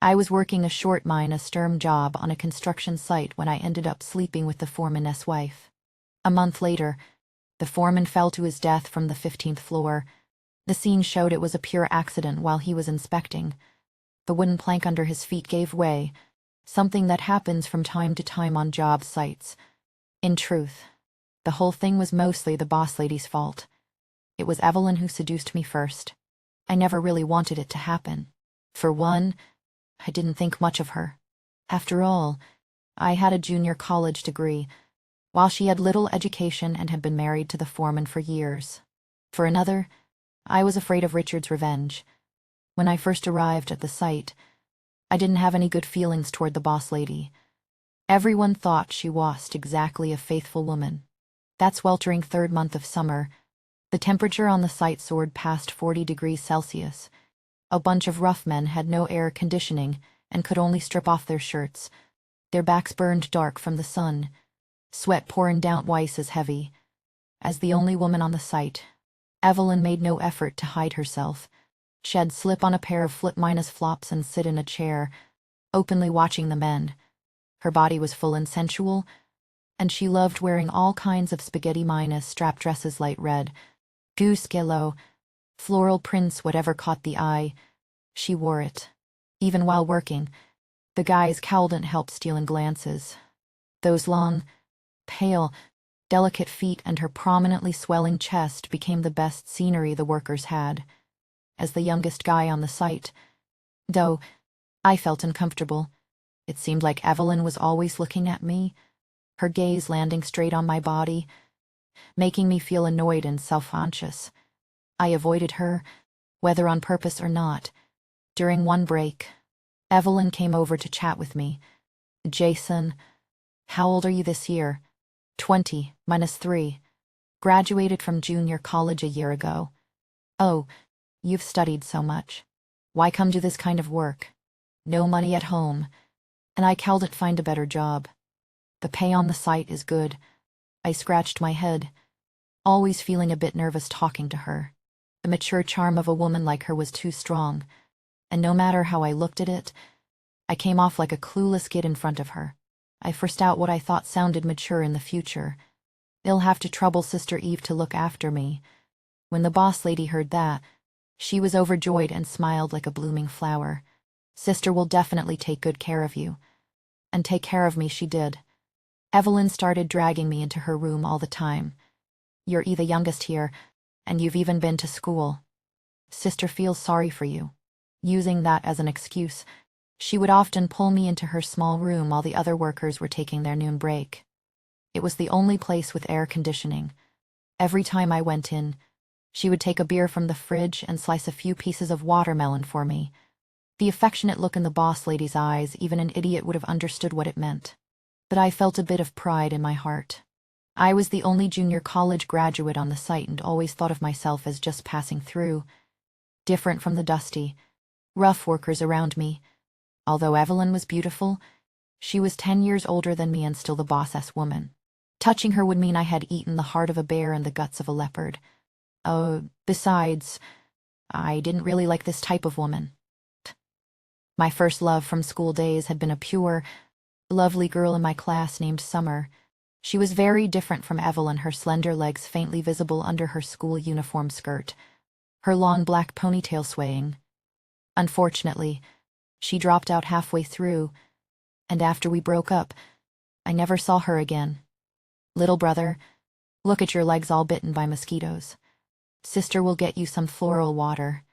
I was working a short minus-term job on a construction site when I ended up sleeping with the foreman's wife. A month later, the foreman fell to his death from the 15th floor. The scene showed it was a pure accident while he was inspecting. The wooden plank under his feet gave way, something that happens from time to time on job sites. In truth, the whole thing was mostly the boss lady's fault. It was Evelyn who seduced me first. I never really wanted it to happen. For one, I didn't think much of her. After all, I had a junior college degree, while she had little education and had been married to the foreman for years. For another, I was afraid of Richard's revenge. When I first arrived at the site, I didn't have any good feelings toward the boss lady. Everyone thought she wasn't exactly a faithful woman. That sweltering third month of summer, the temperature on the site soared past 40 degrees Celsius. A bunch of rough men had no air conditioning and could only strip off their shirts. Their backs burned dark from the sun, sweat pouring down twice as heavy. As the only woman on the site, Evelyn made no effort to hide herself. She'd slip on a pair of flip-flops and sit in a chair, openly watching the men. Her body was full and sensual, and she loved wearing all kinds of spaghetti-strap dresses, light red, goose yellow, floral prints, whatever caught the eye. She wore it. Even while working, the guys couldn't help stealing glances. Those long, pale, delicate feet and her prominently swelling chest became the best scenery the workers had. As the youngest guy on the site, though, I felt uncomfortable. It seemed like Evelyn was always looking at me, her gaze landing straight on my body, making me feel annoyed and self-conscious. I avoided her, whether on purpose or not. During one break, Evelyn came over to chat with me. "Jason, how old are you this year?" 20, -3. Graduated from junior college a year ago. "Oh, you've studied so much. Why come do this kind of work? No money at home, and I couldn't find a better job. The pay on the site is good." I scratched my head, always feeling a bit nervous talking to her. The mature charm of a woman like her was too strong, and no matter how I looked at it, I came off like a clueless kid in front of her. I forced out what I thought sounded mature in the future. "They'll have to trouble Sister Eve to look after me." When the boss lady heard that, she was overjoyed and smiled like a blooming flower. "Sister will definitely take good care of you." And take care of me she did. Evelyn started dragging me into her room all the time. "You're the youngest here, and you've even been to school. Sister feels sorry for you." Using that as an excuse, she would often pull me into her small room while the other workers were taking their noon break. It was the only place with air conditioning. Every time I went in, she would take a beer from the fridge and slice a few pieces of watermelon for me. The affectionate look in the boss lady's eyes, even an idiot would have understood what it meant. But I felt a bit of pride in my heart. I was the only junior college graduate on the site and always thought of myself as just passing through, different from the dusty, rough workers around me. Although Evelyn was beautiful, she was 10 years older than me and still the boss-ass woman. Touching her would mean I had eaten the heart of a bear and the guts of a leopard. Besides, I didn't really like this type of woman. My first love from school days had been a pure, lovely girl in my class named Summer. She was very different from Evelyn, her slender legs faintly visible under her school uniform skirt, her long black ponytail swaying. Unfortunately, she dropped out halfway through, and after we broke up, I never saw her again. "Little brother, look at your legs all bitten by mosquitoes. Sister will get you some floral water."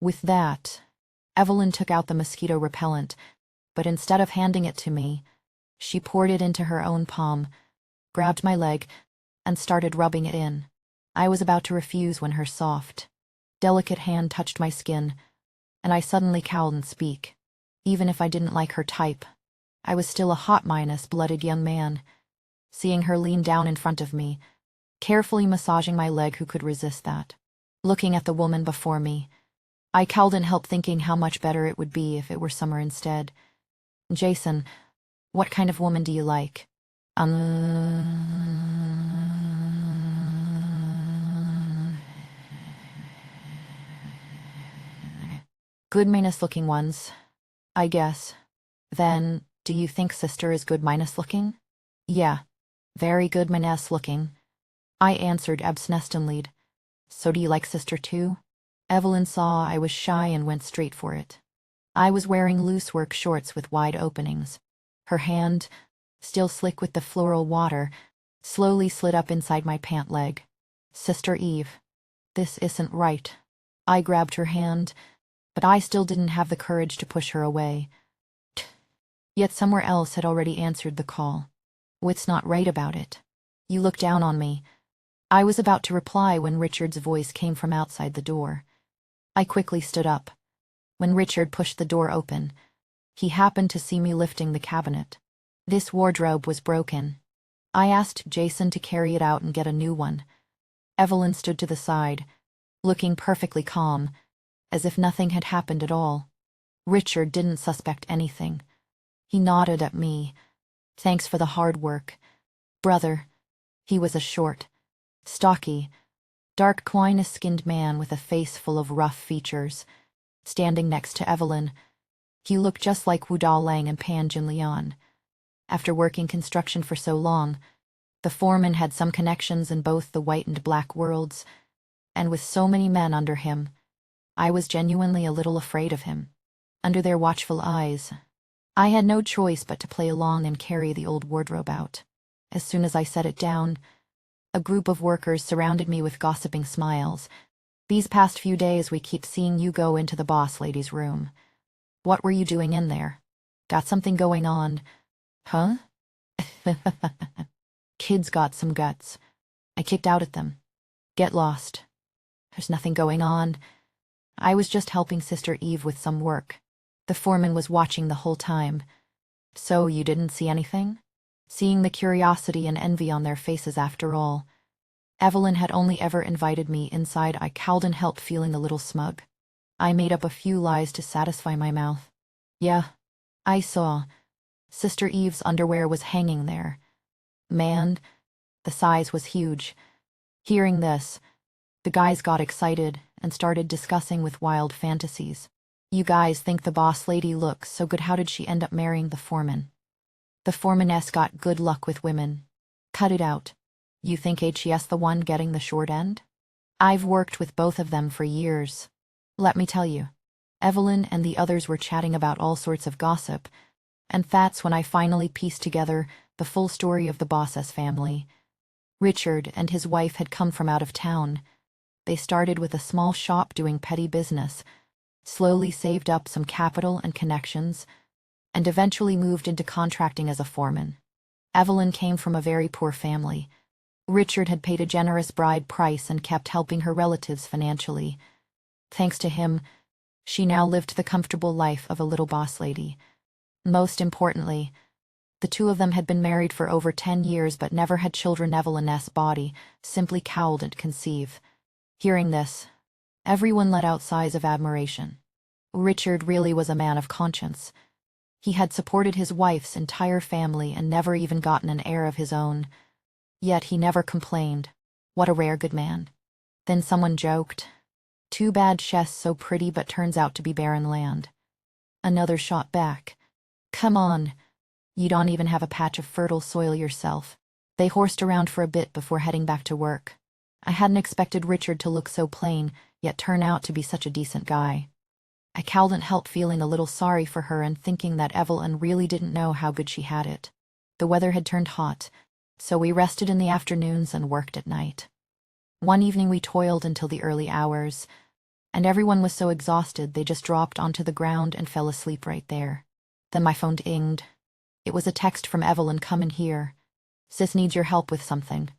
With that, Evelyn took out the mosquito repellent, but instead of handing it to me, she poured it into her own palm, grabbed my leg, and started rubbing it in. I was about to refuse when her soft, delicate hand touched my skin, and I suddenly couldn't speak. Even if I didn't like her type, I was still a hot blooded young man. Seeing her lean down in front of me, carefully massaging my leg, who could resist that? Looking at the woman before me, I couldn't help thinking how much better it would be if it were Summer instead. "Jason, what kind of woman do you like?" Good, meanest-looking ones. I guess. Then, do you think sister is good minus looking? Yeah, very good minus looking. I answered absently. So do you like sister too? Evelyn saw I was shy and went straight for it. I was wearing loose work shorts with wide openings. Her hand, still slick with the floral water, slowly slid up inside my pant leg. Sister Eve, this isn't right. I grabbed her hand, but I still didn't have the courage to push her away. Yet somewhere else had already answered the call. What's not right about it? You look down on me. I was about to reply when Richard's voice came from outside the door. I quickly stood up. When Richard pushed the door open, he happened to see me lifting the cabinet. This wardrobe was broken. I asked Jason to carry it out and get a new one. Evelyn stood to the side, looking perfectly calm, as if nothing had happened at all. Richard didn't suspect anything. He nodded at me. Thanks for the hard work, brother. He was a short, stocky, dark quinus-skinned man with a face full of rough features. Standing next to Evelyn, he looked just like Wu Lang and Pan Jinlian. After working construction for so long, the foreman had some connections in both the white and black worlds, and with so many men under him, I was genuinely a little afraid of him. Under their watchful eyes, I had no choice but to play along and carry the old wardrobe out. As soon as I set it down, a group of workers surrounded me with gossiping smiles. These past few days we keep seeing you go into the boss lady's room. What were you doing in there? Got something going on? Huh? Kids got some guts. I kicked out at them. Get lost. There's nothing going on. I was just helping Sister Eve with some work. The foreman was watching the whole time. So you didn't see anything? Seeing the curiosity and envy on their faces after all. Evelyn had only ever invited me inside. I couldn't help feeling a little smug. I made up a few lies to satisfy my mouth. Yeah, I saw. Sister Eve's underwear was hanging there. Man, the size was huge. Hearing this, the guys got excited and started discussing with wild fantasies. You guys think the boss lady looks so good. How did she end up marrying the foreman? The foremaness got good luck with women. Cut it out. You think HES the one getting the short end? I've worked with both of them for years. Let me tell you. Evelyn and the others were chatting about all sorts of gossip, and that's when I finally pieced together the full story of the Boss's family. Richard and his wife had come from out of town. They started with a small shop doing petty business, slowly saved up some capital and connections, and eventually moved into contracting as a foreman. Evelyn came from a very poor family. Richard had paid a generous bride price and kept helping her relatives financially. Thanks to him, she now lived the comfortable life of a little boss lady. Most importantly, the two of them had been married for over 10 years but never had children. Evelyn's body simply couldn't conceive. Hearing this, everyone let out sighs of admiration. Richard really was a man of conscience. He had supported his wife's entire family and never even gotten an heir of his own. Yet he never complained. What a rare good man. Then someone joked, "Too bad she's so pretty but turns out to be barren land." Another shot back, "Come on, you don't even have a patch of fertile soil yourself." They horsed around for a bit before heading back to work. I hadn't expected Richard to look so plain, yet turn out to be such a decent guy. I couldn't help feeling a little sorry for her and thinking that Evelyn really didn't know how good she had it. The weather had turned hot, so we rested in the afternoons and worked at night. One evening we toiled until the early hours, and everyone was so exhausted they just dropped onto the ground and fell asleep right there. Then my phone dinged. It was a text from Evelyn. "Come in here. Sis needs your help with something."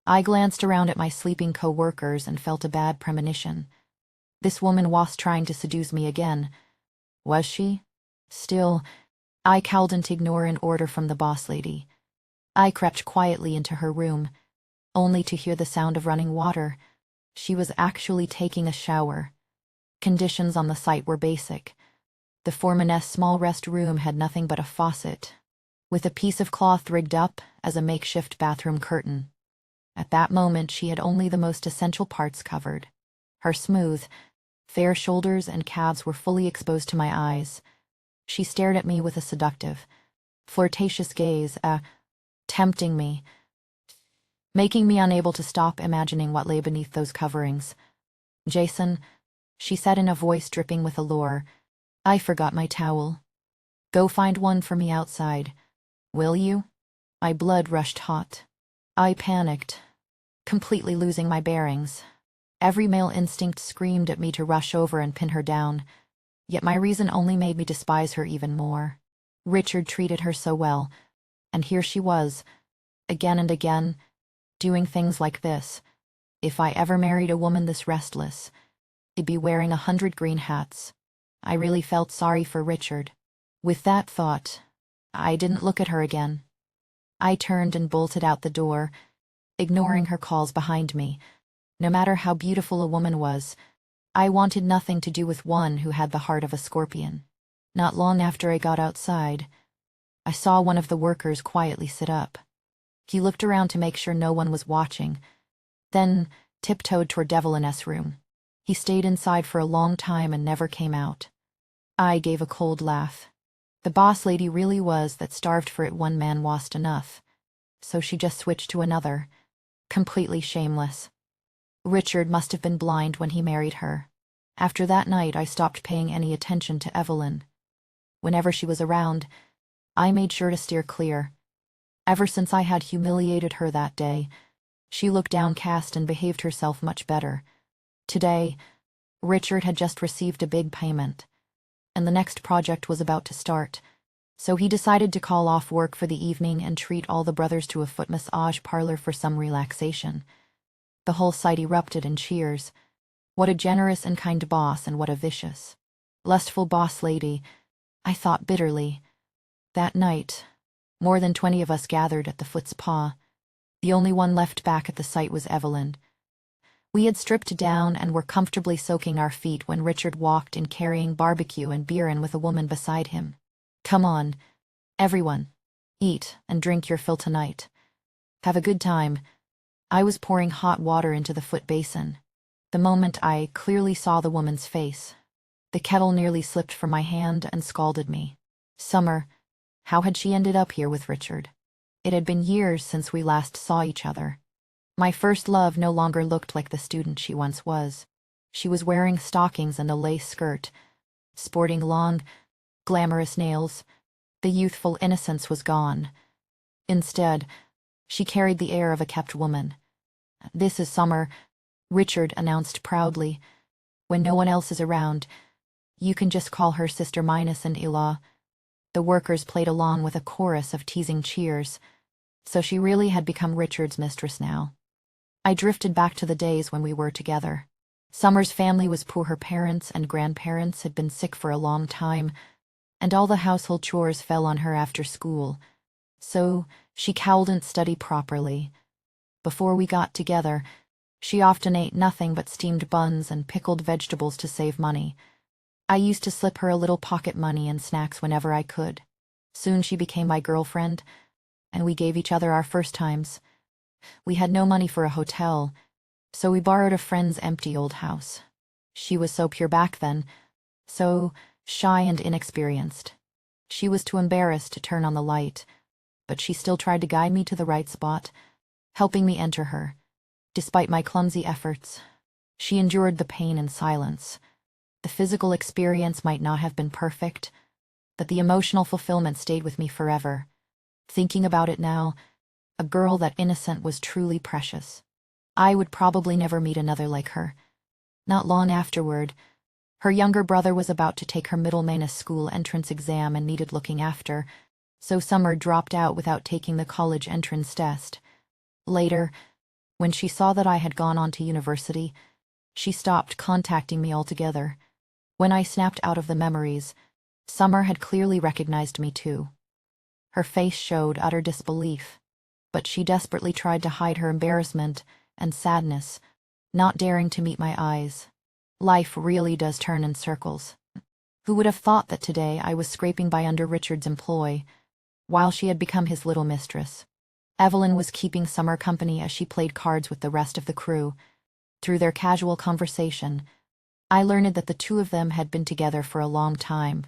I glanced around at my sleeping co-workers and felt a bad premonition. This woman was trying to seduce me again. Was she? Still, I couldn't ignore an order from the boss lady. I crept quietly into her room, only to hear the sound of running water. She was actually taking a shower. Conditions on the site were basic. The foreman's small rest room had nothing but a faucet, with a piece of cloth rigged up as a makeshift bathroom curtain. At that moment she had only the most essential parts covered. Her smooth, fair shoulders and calves were fully exposed to my eyes. She stared at me with a seductive, flirtatious gaze, tempting me, making me unable to stop imagining what lay beneath those coverings. "Jason," she said in a voice dripping with allure, "I forgot my towel. Go find one for me outside. Will you?" My blood rushed hot. I panicked, completely losing my bearings. Every male instinct screamed at me to rush over and pin her down, yet my reason only made me despise her even more. Richard treated her so well, and here she was, again and again, doing things like this. If I ever married a woman this restless, I'd be wearing 100 green hats. I really felt sorry for Richard. With that thought, I didn't look at her again. I turned and bolted out the door, ignoring her calls behind me. No matter how beautiful a woman was, I wanted nothing to do with one who had the heart of a scorpion. Not long after I got outside, I saw one of the workers quietly sit up. He looked around to make sure no one was watching, then tiptoed toward Devlin's room. He stayed inside for a long time and never came out. I gave a cold laugh. The boss lady really was that starved for it one man wasn't enough, so she just switched to another, completely shameless. Richard must have been blind when he married her. After that night, I stopped paying any attention to Evelyn. Whenever she was around, I made sure to steer clear. Ever since I had humiliated her that day, she looked downcast and behaved herself much better. Today, Richard had just received a big payment, and the next project was about to start, so he decided to call off work for the evening and treat all the brothers to a foot massage parlor for some relaxation. The whole site erupted in cheers. What a generous and kind boss, and what a vicious, lustful boss lady, I thought bitterly. That night, more than 20 of us gathered at the foot's paw. The only one left back at the site was Evelyn. We had stripped down and were comfortably soaking our feet when Richard walked in carrying barbecue and beer and with a woman beside him. "Come on, everyone. Eat and drink your fill tonight. Have a good time." I was pouring hot water into the foot basin. The moment I clearly saw the woman's face, the kettle nearly slipped from my hand and scalded me. Summer, how had she ended up here with Richard? It had been years since we last saw each other. My first love no longer looked like the student she once was. She was wearing stockings and a lace skirt, sporting long, glamorous nails. The youthful innocence was gone. Instead, she carried the air of a kept woman. "This is Summer," Richard announced proudly. "When no one else is around, you can just call her Sister Minus and Ila." The workers played along with a chorus of teasing cheers. So she really had become Richard's mistress now. I drifted back to the days when we were together. Summer's family was poor. Her parents and grandparents had been sick for a long time, and all the household chores fell on her after school. So she couldn't study properly. Before we got together, she often ate nothing but steamed buns and pickled vegetables to save money. I used to slip her a little pocket money and snacks whenever I could. Soon she became my girlfriend, and we gave each other our first times. We had no money for a hotel, so we borrowed a friend's empty old house. She was so pure back then, so shy and inexperienced. She was too embarrassed to turn on the light, but she still tried to guide me to the right spot, helping me enter her. Despite my clumsy efforts, she endured the pain in silence. The physical experience might not have been perfect, but the emotional fulfillment stayed with me forever. Thinking about it now, a girl that innocent was truly precious. I would probably never meet another like her. Not long afterward, her younger brother was about to take her middle Manus school entrance exam and needed looking after, so Summer dropped out without taking the college entrance test. Later, when she saw that I had gone on to university, she stopped contacting me altogether. When I snapped out of the memories, Summer had clearly recognized me too. Her face showed utter disbelief, but she desperately tried to hide her embarrassment and sadness, not daring to meet my eyes. Life really does turn in circles. Who would have thought that today I was scraping by under Richard's employ, while she had become his little mistress? Evelyn was keeping Summer company as she played cards with the rest of the crew. Through their casual conversation, I learned that the two of them had been together for a long time.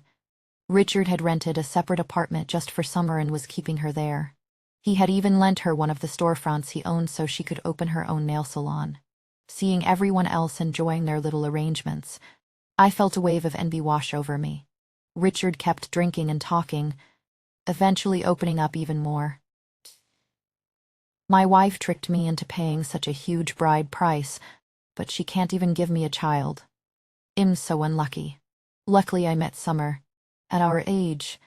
Richard had rented a separate apartment just for Summer and was keeping her there. He had even lent her one of the storefronts he owned so she could open her own nail salon. Seeing everyone else enjoying their little arrangements, I felt a wave of envy wash over me. Richard kept drinking and talking, eventually opening up even more. My wife tricked me into paying such a huge bride price, but she can't even give me a child. I'm so unlucky. Luckily I met Summer. At our age,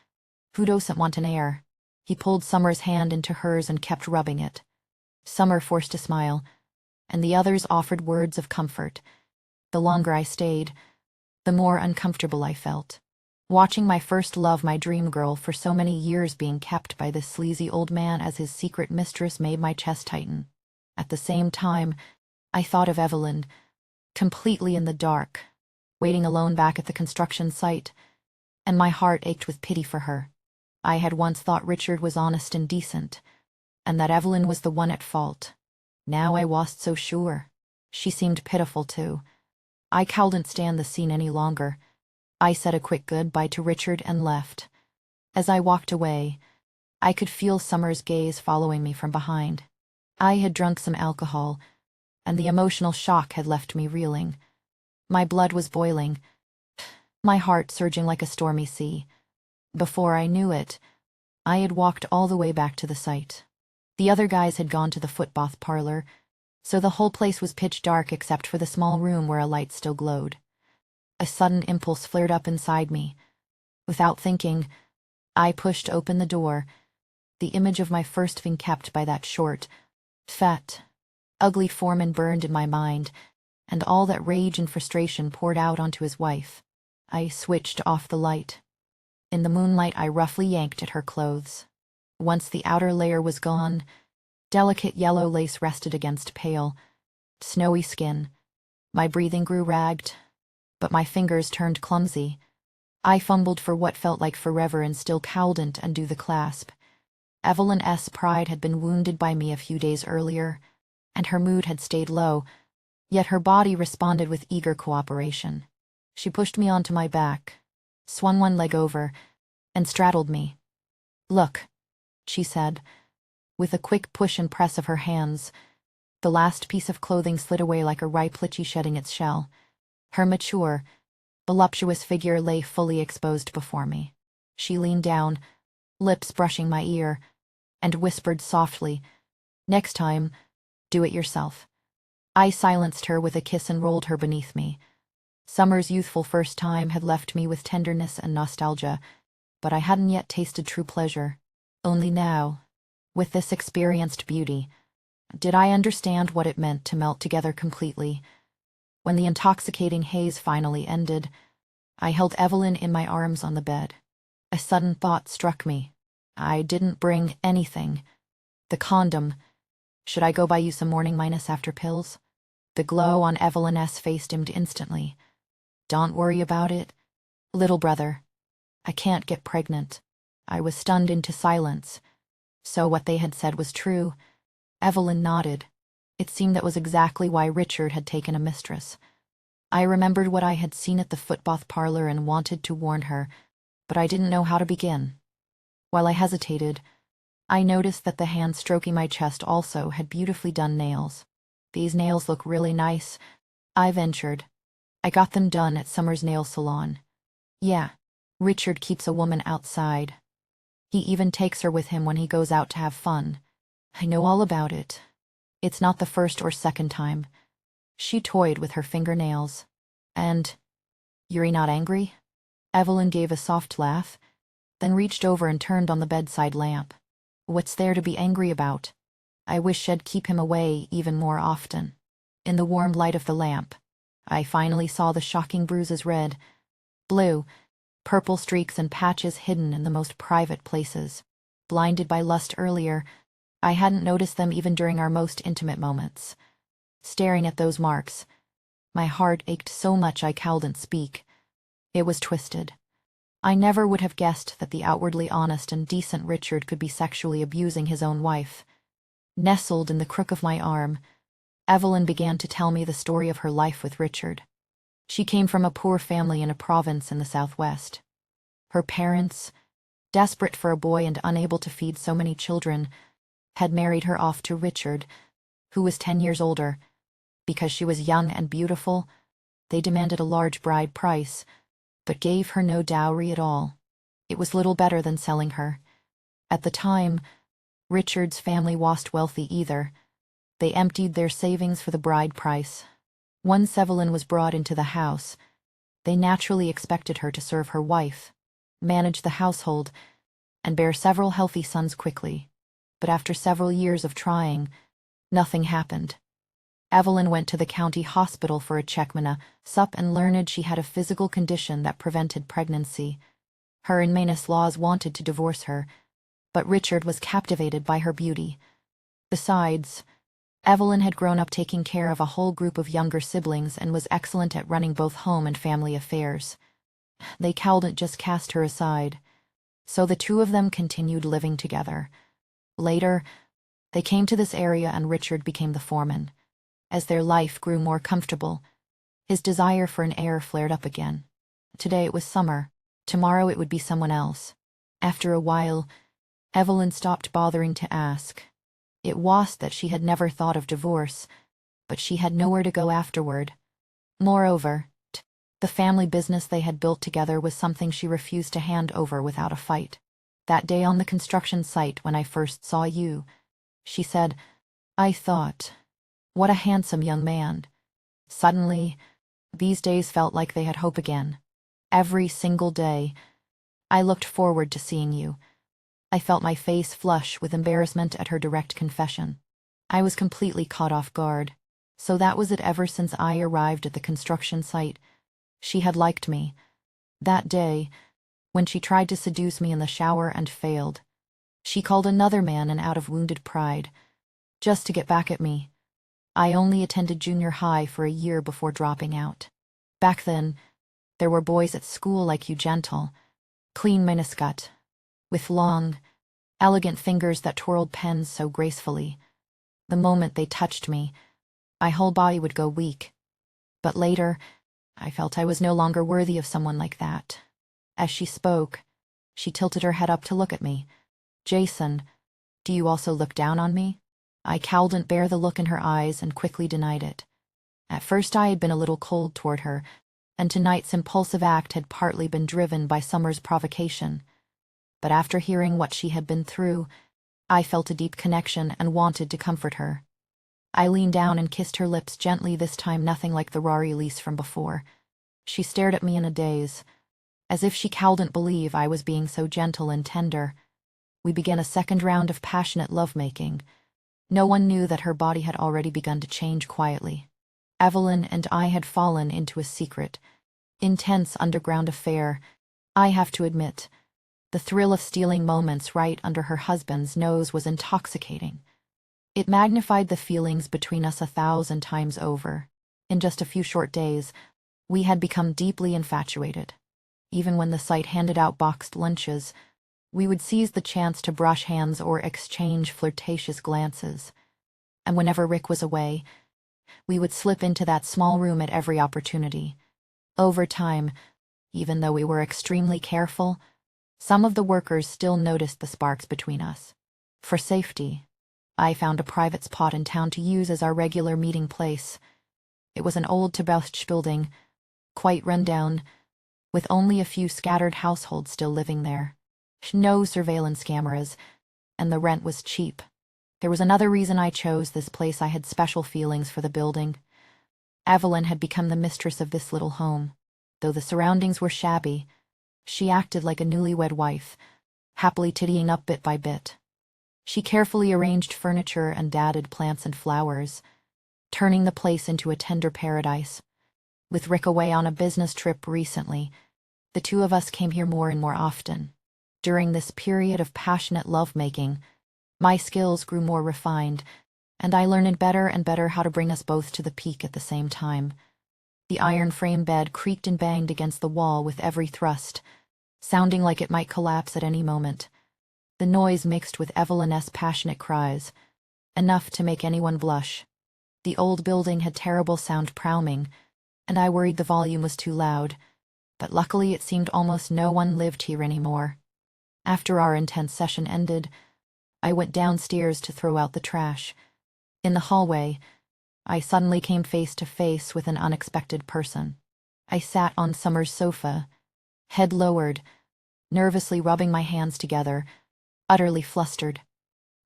who doesn't want an heir? He pulled Summer's hand into hers and kept rubbing it. Summer forced a smile, and the others offered words of comfort. The longer I stayed, the more uncomfortable I felt. Watching my first love, my dream girl for so many years, being kept by this sleazy old man as his secret mistress made my chest tighten. At the same time, I thought of Evelyn, completely in the dark, waiting alone back at the construction site, and my heart ached with pity for her. I had once thought Richard was honest and decent, and that Evelyn was the one at fault. Now I wasn't so sure. She seemed pitiful too. I couldn't stand the scene any longer. I said a quick goodbye to Richard and left. As I walked away, I could feel Summer's gaze following me from behind. I had drunk some alcohol, and the emotional shock had left me reeling. My blood was boiling, my heart surging like a stormy sea. Before I knew it, I had walked all the way back to the site. The other guys had gone to the footbath parlor, so the whole place was pitch dark except for the small room where a light still glowed. A sudden impulse flared up inside me. Without thinking, I pushed open the door. The image of my first being kept by that short, fat, ugly foreman burned in my mind, and all that rage and frustration poured out onto his wife. I switched off the light. In the moonlight, I roughly yanked at her clothes. Once the outer layer was gone, delicate yellow lace rested against pale, snowy skin. My breathing grew ragged, but my fingers turned clumsy. I fumbled for what felt like forever and still couldn't undo the clasp. Evelyn's pride had been wounded by me a few days earlier, and her mood had stayed low, yet her body responded with eager cooperation. She pushed me onto my back, swung one leg over, and straddled me. "Look," she said, with a quick push and press of her hands. The last piece of clothing slid away like a ripe lychee shedding its shell. Her mature, voluptuous figure lay fully exposed before me. She leaned down, lips brushing my ear, and whispered softly, "Next time, do it yourself." I silenced her with a kiss and rolled her beneath me. Summer's youthful first time had left me with tenderness and nostalgia, but I hadn't yet tasted true pleasure. Only now, with this experienced beauty, did I understand what it meant to melt together completely. When the intoxicating haze finally ended, I held Evelyn in my arms on the bed. A sudden thought struck me. I didn't bring anything. The condom. Should I go buy you some morning minus after pills? The glow on Evelyn's face dimmed instantly. "Don't worry about it, little brother. I can't get pregnant." I was stunned into silence. So what they had said was true. Evelyn nodded. It seemed that was exactly why Richard had taken a mistress. I remembered what I had seen at the footbath parlor and wanted to warn her, but I didn't know how to begin. While I hesitated, I noticed that the hand stroking my chest also had beautifully done nails. "These nails look really nice," I ventured. "I got them done at Summer's nail salon." "Yeah, Richard keeps a woman outside. He even takes her with him when he goes out to have fun. I know all about it. It's not the first or second time." She toyed with her fingernails. "And you're not angry?" Evelyn gave a soft laugh, then reached over and turned on the bedside lamp. "What's there to be angry about? I wish I'd keep him away even more often." In the warm light of the lamp, I finally saw the shocking bruises: red, blue, purple streaks and patches hidden in the most private places. Blinded by lust earlier, I hadn't noticed them even during our most intimate moments. Staring at those marks, my heart ached so much I couldn't speak. It was twisted. I never would have guessed that the outwardly honest and decent Richard could be sexually abusing his own wife. Nestled in the crook of my arm, Evelyn began to tell me the story of her life with Richard. She came from a poor family in a province in the southwest. Her parents, desperate for a boy and unable to feed so many children, had married her off to Richard, who was 10 years older. Because she was young and beautiful, they demanded a large bride price, but gave her no dowry at all. It was little better than selling her. At the time, Richard's family wasn't wealthy either. They emptied their savings for the bride price. Once Evelyn was brought into the house, they naturally expected her to serve her wife, manage the household, and bear several healthy sons quickly. But after several years of trying, nothing happened. Evelyn went to the county hospital for a checkmana sup and learned she had a physical condition that prevented pregnancy. Her and Manus Laws wanted to divorce her, but Richard was captivated by her beauty. Besides, Evelyn had grown up taking care of a whole group of younger siblings and was excellent at running both home and family affairs. They couldn't just cast her aside, so the two of them continued living together. Later, they came to this area and Richard became the foreman. As their life grew more comfortable, his desire for an heir flared up again. Today it was summer, tomorrow it would be someone else. After a while, Evelyn stopped bothering to ask. It was that she had never thought of divorce, but she had nowhere to go afterward. Moreover, the family business they had built together was something she refused to hand over without a fight. That day on the construction site when I first saw you, she said, I thought, what a handsome young man. Suddenly, these days felt like they had hope again. Every single day, I looked forward to seeing you. I felt my face flush with embarrassment at her direct confession. I was completely caught off guard. So that was it ever since I arrived at the construction site. She had liked me. That day, when she tried to seduce me in the shower and failed, she called another man and out of wounded pride, just to get back at me. I only attended junior high for a year before dropping out. Back then, there were boys at school like you, gentle, clean miniskirt, with long, elegant fingers that twirled pens so gracefully. The moment they touched me, my whole body would go weak. But later, I felt I was no longer worthy of someone like that. As she spoke, she tilted her head up to look at me. Jason, do you also look down on me? I couldn't bear the look in her eyes and quickly denied it. At first I had been a little cold toward her, and tonight's impulsive act had partly been driven by Summer's provocation. But after hearing what she had been through, I felt a deep connection and wanted to comfort her. I leaned down and kissed her lips gently, this time nothing like the raw release from before. She stared at me in a daze, as if she couldn't believe I was being so gentle and tender. We began a second round of passionate lovemaking. No one knew that her body had already begun to change quietly. Evelyn and I had fallen into a secret, intense underground affair. I have to admit, the thrill of stealing moments right under her husband's nose was intoxicating. It magnified the feelings between us 1,000 times over. In just a few short days, we had become deeply infatuated. Even when the site handed out boxed lunches, we would seize the chance to brush hands or exchange flirtatious glances. And whenever Rick was away, we would slip into that small room at every opportunity. Over time, even though we were extremely careful, some of the workers still noticed the sparks between us. For safety, I found a private spot in town to use as our regular meeting place. It was an old Tebelch building, quite run down, with only a few scattered households still living there. No surveillance cameras, and the rent was cheap. There was another reason I chose this place. I had special feelings for the building. Evelyn had become the mistress of this little home. Though the surroundings were shabby, she acted like a newlywed wife, happily tidying up bit by bit. She carefully arranged furniture and added plants and flowers, turning the place into a tender paradise. With Rick away on a business trip recently, the two of us came here more and more often. During this period of passionate lovemaking, my skills grew more refined, and I learned better and better how to bring us both to the peak at the same time. The iron frame bed creaked and banged against the wall with every thrust, sounding like it might collapse at any moment. The noise mixed with Evelyn's passionate cries, enough to make anyone blush. The old building had terrible sound prowling, and I worried the volume was too loud, but luckily it seemed almost no one lived here anymore. After our intense session ended, I went downstairs to throw out the trash. In the hallway, I suddenly came face to face with an unexpected person. I sat on Summer's sofa, head lowered, nervously rubbing my hands together, utterly flustered.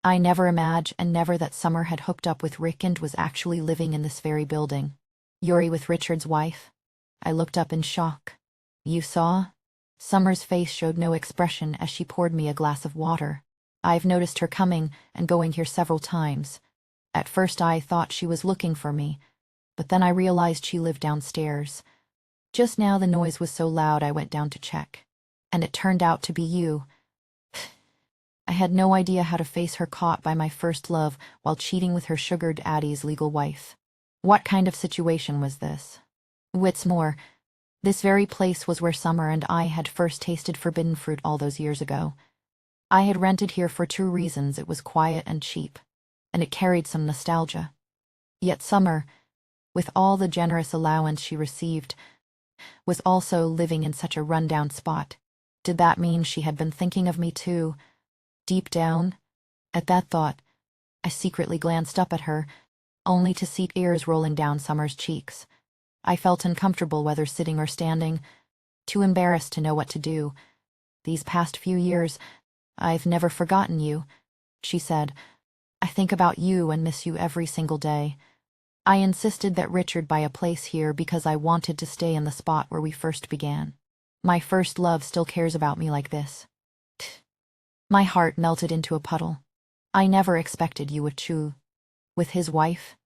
I never imagined that Summer had hooked up with Rick and was actually living in this very building. "You're with Richard's wife?" I looked up in shock. "You saw?" Summer's face showed no expression as she poured me a glass of water. "I've noticed her coming and going here several times. At first I thought she was looking for me, but then I realized she lived downstairs. Just now the noise was so loud I went down to check. And it turned out to be you." I had no idea how to face her, caught by my first love while cheating with her sugar daddy's legal wife. What kind of situation was this? What's more, this very place was where Summer and I had first tasted forbidden fruit all those years ago. I had rented here for two reasons: it was quiet and cheap, and it carried some nostalgia. Yet Summer, with all the generous allowance she received, was also living in such a rundown spot. Did that mean she had been thinking of me too, deep down? At that thought, I secretly glanced up at her, only to see tears rolling down Summer's cheeks. I felt uncomfortable whether sitting or standing, too embarrassed to know what to do. "These past few years, I've never forgotten you," she said. "I think about you and miss you every single day. I insisted that Richard buy a place here because I wanted to stay in the spot where we first began. My first love still cares about me like this." My heart melted into a puddle. I never expected you would chew. With his wife?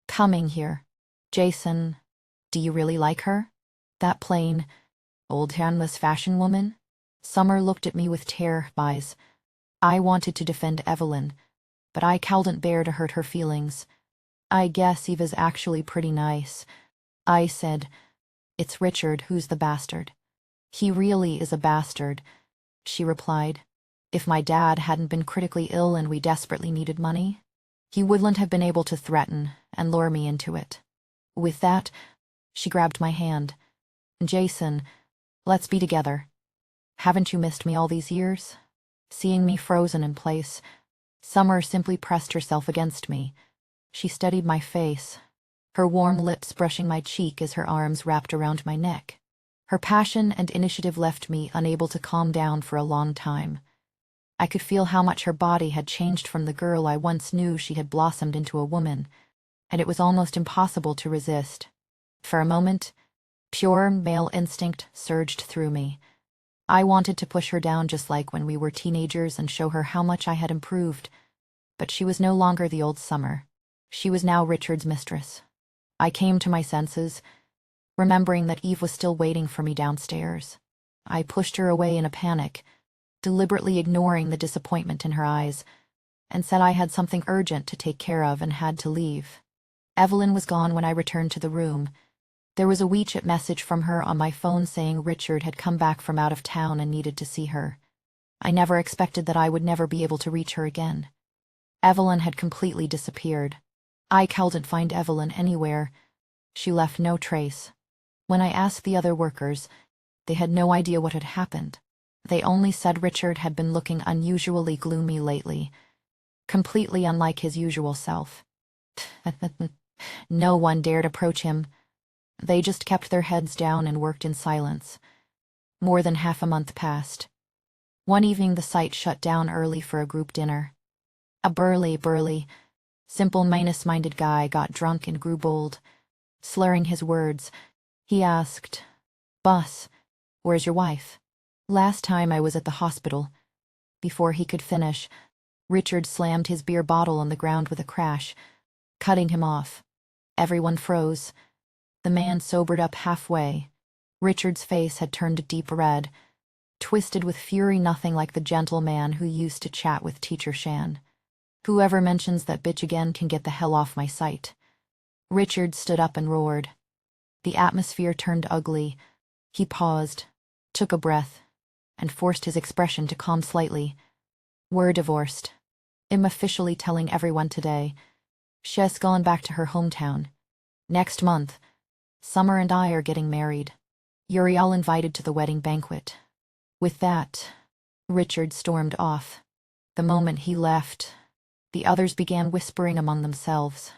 Coming here. Jason, do you really like her? That plain, old handless fashion woman? Summer looked at me with terror eyes. I wanted to defend Evelyn, but I couldn't bear to hurt her feelings. "I guess Eva's actually pretty nice," I said. "It's Richard who's the bastard." "He really is a bastard," she replied. "If my dad hadn't been critically ill and we desperately needed money, he wouldn't have been able to threaten and lure me into it." With that, she grabbed my hand. "Jason, let's be together. Haven't you missed me all these years?" Seeing me frozen in place, Summer simply pressed herself against me. She studied my face, her warm lips brushing my cheek as her arms wrapped around my neck. Her passion and initiative left me unable to calm down for a long time. I could feel how much her body had changed from the girl I once knew. She had blossomed into a woman, and it was almost impossible to resist. For a moment, pure male instinct surged through me. I wanted to push her down just like when we were teenagers and show her how much I had improved. But she was no longer the old Summer. She was now Richard's mistress. I came to my senses, remembering that Eve was still waiting for me downstairs. I pushed her away in a panic, deliberately ignoring the disappointment in her eyes, and said I had something urgent to take care of and had to leave. Evelyn was gone when I returned to the room. There was a WeChat message from her on my phone saying Richard had come back from out of town and needed to see her. I never expected that I would never be able to reach her again. Evelyn had completely disappeared. I couldn't find Evelyn anywhere. She left no trace. When I asked the other workers, they had no idea what had happened. They only said Richard had been looking unusually gloomy lately, completely unlike his usual self. No one dared approach him. They just kept their heads down and worked in silence. More than half a month passed. One evening the site shut down early for a group dinner. A burly, simple, minded guy got drunk and grew bold. Slurring his words, he asked, "Boss, where's your wife?" "Last time I was at the hospital." Before he could finish, Richard slammed his beer bottle on the ground with a crash, cutting him off. Everyone froze. The man sobered up halfway. Richard's face had turned a deep red, twisted with fury, nothing like the gentle man who used to chat with Teacher Shan. "Whoever mentions that bitch again can get the hell off my site." Richard stood up and roared. The atmosphere turned ugly. He paused, took a breath, and forced his expression to calm slightly. "We're divorced. I'm officially telling everyone today. She's gone back to her hometown. Next month, Summer and I are getting married. You're all invited to the wedding banquet." With that, Richard stormed off. The moment he left, the others began whispering among themselves.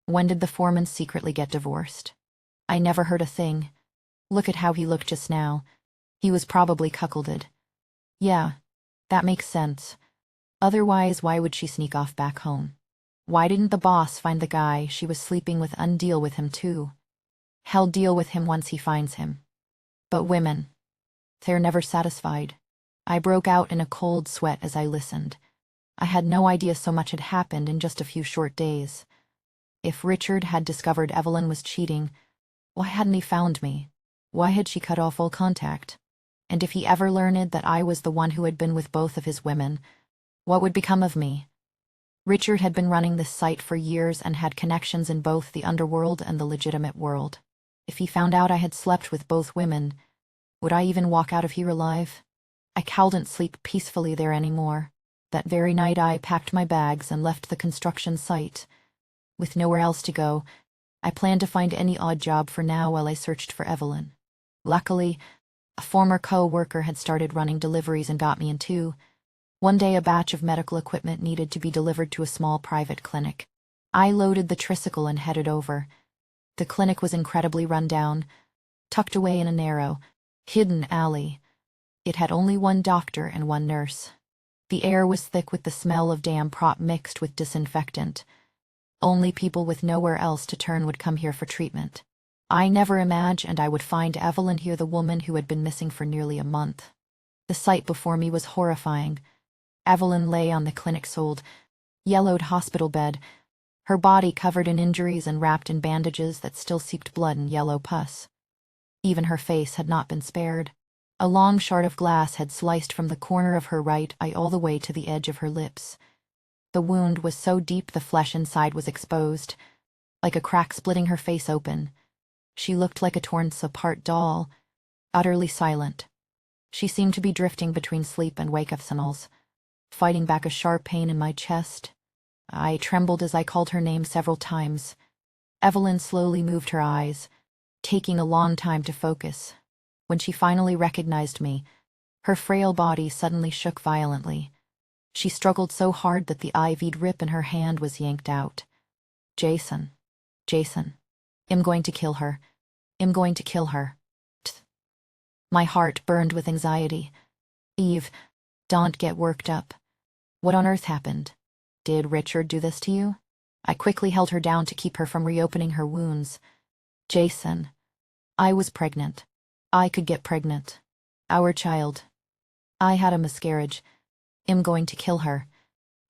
When did the foreman secretly get divorced? I never heard a thing. Look at how he looked just now. He was probably cuckolded. Yeah, that makes sense. Otherwise, why would she sneak off back home? Why didn't the boss find the guy she was sleeping with and deal with him too? Hell, deal with him once he finds him. But women, they're never satisfied. I broke out in a cold sweat as I listened. I had no idea so much had happened in just a few short days. If Richard had discovered Evelyn was cheating, why hadn't he found me? Why had she cut off all contact? And if he ever learned that I was the one who had been with both of his women, what would become of me? Richard had been running this site for years and had connections in both the underworld and the legitimate world. If he found out I had slept with both women, would I even walk out of here alive? I couldn't sleep peacefully there anymore. That very night I packed my bags and left the construction site. With nowhere else to go, I planned to find any odd job for now while I searched for Evelyn. Luckily, a former co-worker had started running deliveries and got me in too. One day a batch of medical equipment needed to be delivered to a small private clinic. I loaded the tricycle and headed over. The clinic was incredibly run down, tucked away in a narrow, hidden alley. It had only one doctor and one nurse. The air was thick with the smell of damn prop mixed with disinfectant. Only people with nowhere else to turn would come here for treatment. I never imagined I would find Evelyn here, the woman who had been missing for nearly a month. The sight before me was horrifying. Evelyn lay on the clinic's old, yellowed hospital bed, her body covered in injuries and wrapped in bandages that still seeped blood and yellow pus. Even her face had not been spared. A long shard of glass had sliced from the corner of her right eye all the way to the edge of her lips. The wound was so deep the flesh inside was exposed, like a crack splitting her face open. She looked like a torn-apart doll, utterly silent. She seemed to be drifting between sleep and wake-up signals, fighting back a sharp pain in my chest. I trembled as I called her name several times. Evelyn slowly moved her eyes, taking a long time to focus. When she finally recognized me, her frail body suddenly shook violently. She struggled so hard that the IV'd rip in her hand was yanked out. Jason. I'm going to kill her. I'm going to kill her. My heart burned with anxiety. Eve, don't get worked up. What on earth happened? Did Richard do this to you? I quickly held her down to keep her from reopening her wounds. Jason, I was pregnant. I could get pregnant. Our child. I had a miscarriage. I'm going to kill her.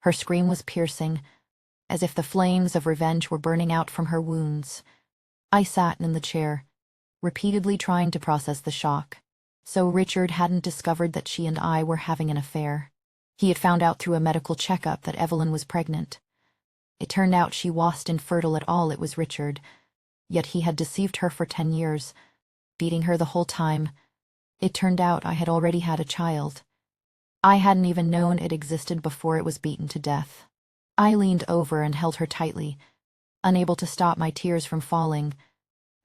Her scream was piercing, as if the flames of revenge were burning out from her wounds. I sat in the chair, repeatedly trying to process the shock. So Richard hadn't discovered that she and I were having an affair. He had found out through a medical checkup that Evelyn was pregnant. It turned out she wasn't infertile at all. It was Richard. Yet he had deceived her for 10 years, beating her the whole time. It turned out I had already had a child. I hadn't even known it existed before it was beaten to death. I leaned over and held her tightly, unable to stop my tears from falling.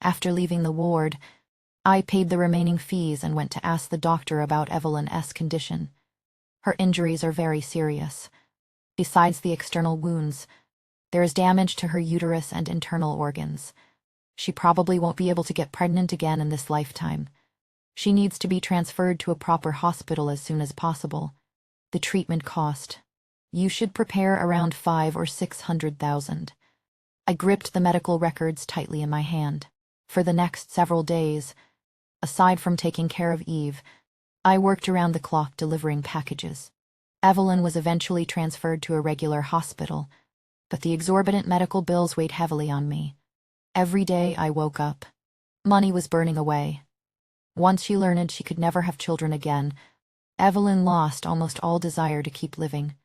After leaving the ward, I paid the remaining fees and went to ask the doctor about Evelyn's condition. Her injuries are very serious. Besides the external wounds, there is damage to her uterus and internal organs. She probably won't be able to get pregnant again in this lifetime. She needs to be transferred to a proper hospital as soon as possible. The treatment cost. You should prepare around 500,000 or 600,000. I gripped the medical records tightly in my hand. For the next several days, aside from taking care of Eve, I worked around the clock delivering packages. Evelyn was eventually transferred to a regular hospital, but the exorbitant medical bills weighed heavily on me. Every day I woke up, money was burning away. Once she learned she could never have children again, Evelyn lost almost all desire to keep living.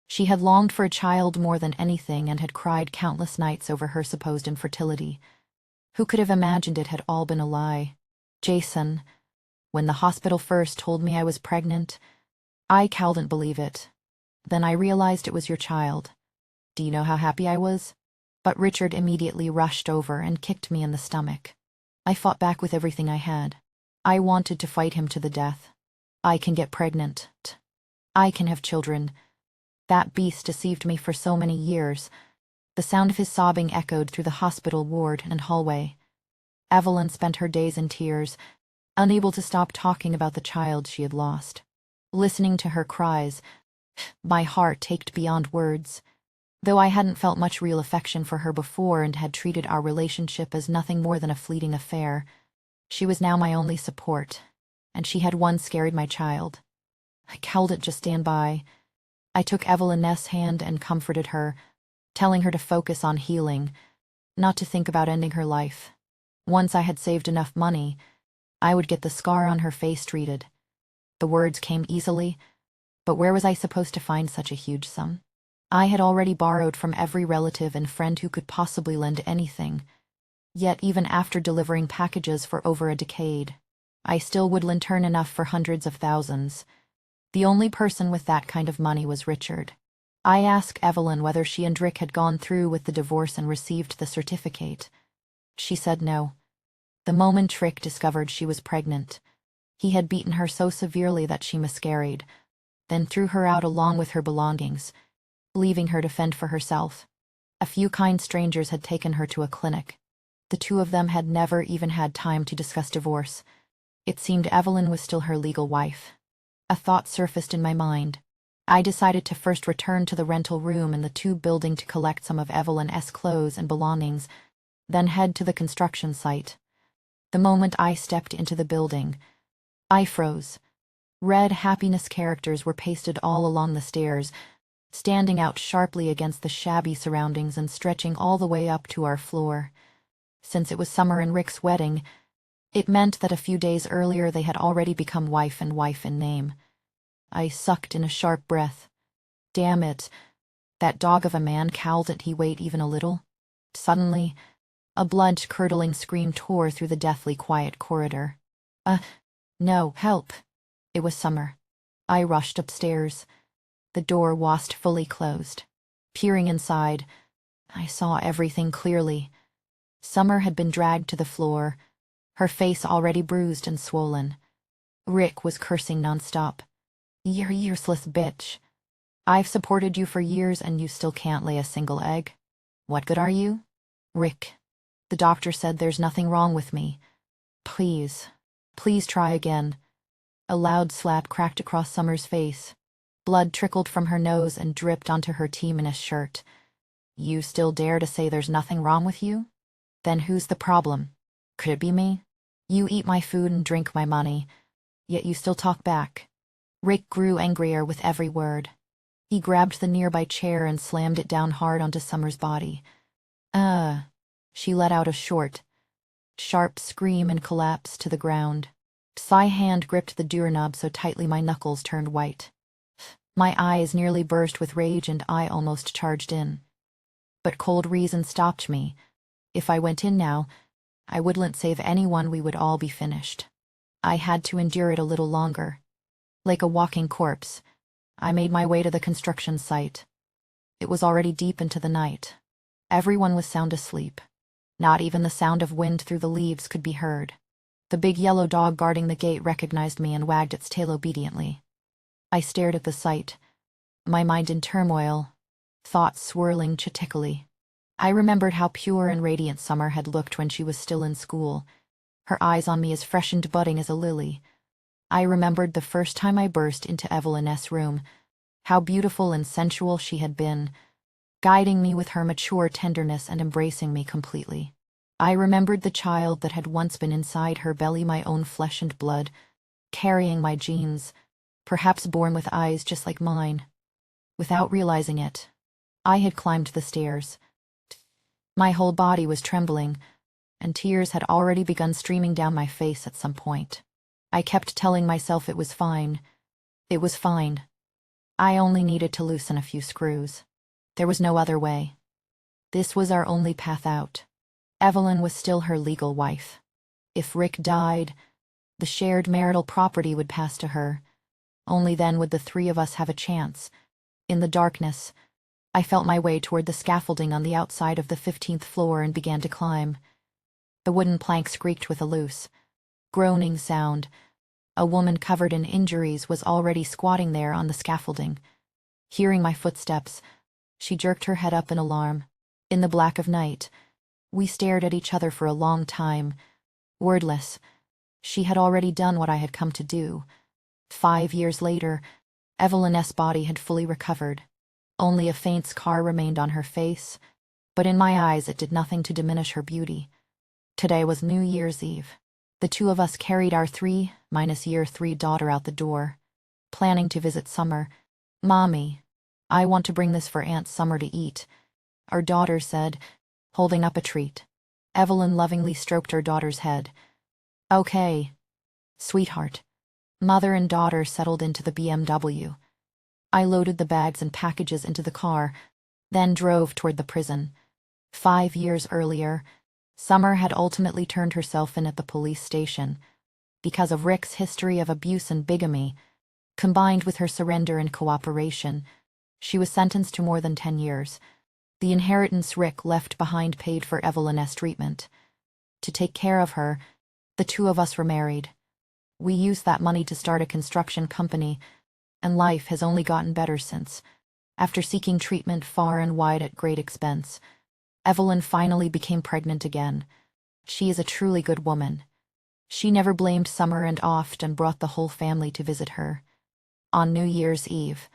She had longed for a child more than anything and had cried countless nights over her supposed infertility. Who could have imagined it had all been a lie? Jason, when the hospital first told me I was pregnant, I couldn't believe it. Then I realized it was your child. Do you know how happy I was? But Richard immediately rushed over and kicked me in the stomach. I fought back with everything I had. I wanted to fight him to the death. I can get pregnant. I can have children. That beast deceived me for so many years. The sound of his sobbing echoed through the hospital ward and hallway. Evelyn spent her days in tears, unable to stop talking about the child she had lost. Listening to her cries, my heart ached beyond words. Though I hadn't felt much real affection for her before and had treated our relationship as nothing more than a fleeting affair, she was now my only support, and she had once carried my child. I held it to stand by. I took Evelyn's hand and comforted her, telling her to focus on healing, not to think about ending her life. Once I had saved enough money, I would get the scar on her face treated. The words came easily, but where was I supposed to find such a huge sum? I had already borrowed from every relative and friend who could possibly lend anything. Yet even after delivering packages for over a decade, I still wouldn't earn enough for hundreds of thousands. The only person with that kind of money was Richard. I asked Evelyn whether she and Rick had gone through with the divorce and received the certificate. She said no. The moment Rick discovered she was pregnant, he had beaten her so severely that she miscarried, then threw her out along with her belongings, leaving her to fend for herself. A few kind strangers had taken her to a clinic. The two of them had never even had time to discuss divorce. It seemed Evelyn was still her legal wife. A thought surfaced in my mind. I decided to first return to the rental room in the tube building to collect some of Evelyn's clothes and belongings, then head to the construction site. The moment I stepped into the building, I froze. Red happiness characters were pasted all along the stairs, standing out sharply against the shabby surroundings and stretching all the way up to our floor. Since it was Summer and Rick's wedding, it meant that a few days earlier they had already become wife in name. I sucked in a sharp breath. Damn it. That dog of a man, didn't he wait even a little? Suddenly, a blood-curdling scream tore through the deathly quiet corridor. No, help. It was Summer. I rushed upstairs. The door was fully closed. Peering inside, I saw everything clearly. Summer had been dragged to the floor, her face already bruised and swollen. Rick was cursing nonstop. "You're a useless bitch. I've supported you for years and you still can't lay a single egg. What good are you?" "Rick, the doctor said there's nothing wrong with me. Please try again." A loud slap cracked across Summer's face. Blood trickled from her nose and dripped onto her teaminous shirt. "You still dare to say there's nothing wrong with you? Then who's the problem? Could it be me? You eat my food and drink my money, yet you still talk back." Rick grew angrier with every word. He grabbed the nearby chair and slammed it down hard onto Summer's body. She let out a short, sharp scream and collapsed to the ground. My hand gripped the doorknob so tightly my knuckles turned white. My eyes nearly burst with rage and I almost charged in. But cold reason stopped me. If I went in now, I wouldn't save anyone, we would all be finished. I had to endure it a little longer. Like a walking corpse, I made my way to the construction site. It was already deep into the night. Everyone was sound asleep. Not even the sound of wind through the leaves could be heard. The big yellow dog guarding the gate recognized me and wagged its tail obediently. I stared at the sight, my mind in turmoil, thoughts swirling chitically. I remembered how pure and radiant Summer had looked when she was still in school, her eyes on me as fresh and budding as a lily. I remembered the first time I burst into Evelyn's room, how beautiful and sensual she had been, guiding me with her mature tenderness and embracing me completely. I remembered the child that had once been inside her belly, my own flesh and blood, carrying my genes, perhaps born with eyes just like mine. Without realizing it, I had climbed the stairs. My whole body was trembling, and tears had already begun streaming down my face at some point. I kept telling myself it was fine. It was fine. I only needed to loosen a few screws. There was no other way. This was our only path out. Evelyn was still her legal wife. If Rick died, the shared marital property would pass to her. Only then would the three of us have a chance. In the darkness, I felt my way toward the scaffolding on the outside of the 15th floor and began to climb. The wooden planks creaked with a loose. groaning sound. A woman covered in injuries was already squatting there on the scaffolding. Hearing my footsteps, she jerked her head up in alarm. In the black of night, we stared at each other for a long time, wordless. She had already done what I had come to do. 5 years later, Evelyn S. body had fully recovered. Only a faint scar remained on her face, but in my eyes it did nothing to diminish her beauty. Today was New Year's Eve. The two of us carried our 3-year 3 daughter out the door, planning to visit Summer. "Mommy, I want to bring this for Aunt Summer to eat," our daughter said, holding up a treat. Evelyn lovingly stroked her daughter's head. "Okay, sweetheart." Mother and daughter settled into the BMW. I loaded the bags and packages into the car, then drove toward the prison. 5 years earlier, Summer had ultimately turned herself in at the police station. Because of Rick's history of abuse and bigamy, combined with her surrender and cooperation, she was sentenced to more than 10 years. The inheritance Rick left behind paid for Evelyn's treatment. To take care of her, the two of us remarried. We used that money to start a construction company, and life has only gotten better since. After seeking treatment far and wide at great expense, Evelyn finally became pregnant again. She is a truly good woman. She never blamed Summer and often brought the whole family to visit her. On New Year's Eve,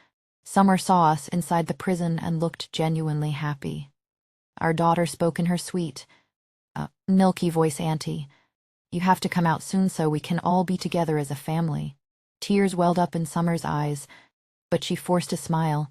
Summer saw us inside the prison and looked genuinely happy. Our daughter spoke in her sweet, milky voice, "Auntie, you have to come out soon so we can all be together as a family." Tears welled up in Summer's eyes, but she forced a smile.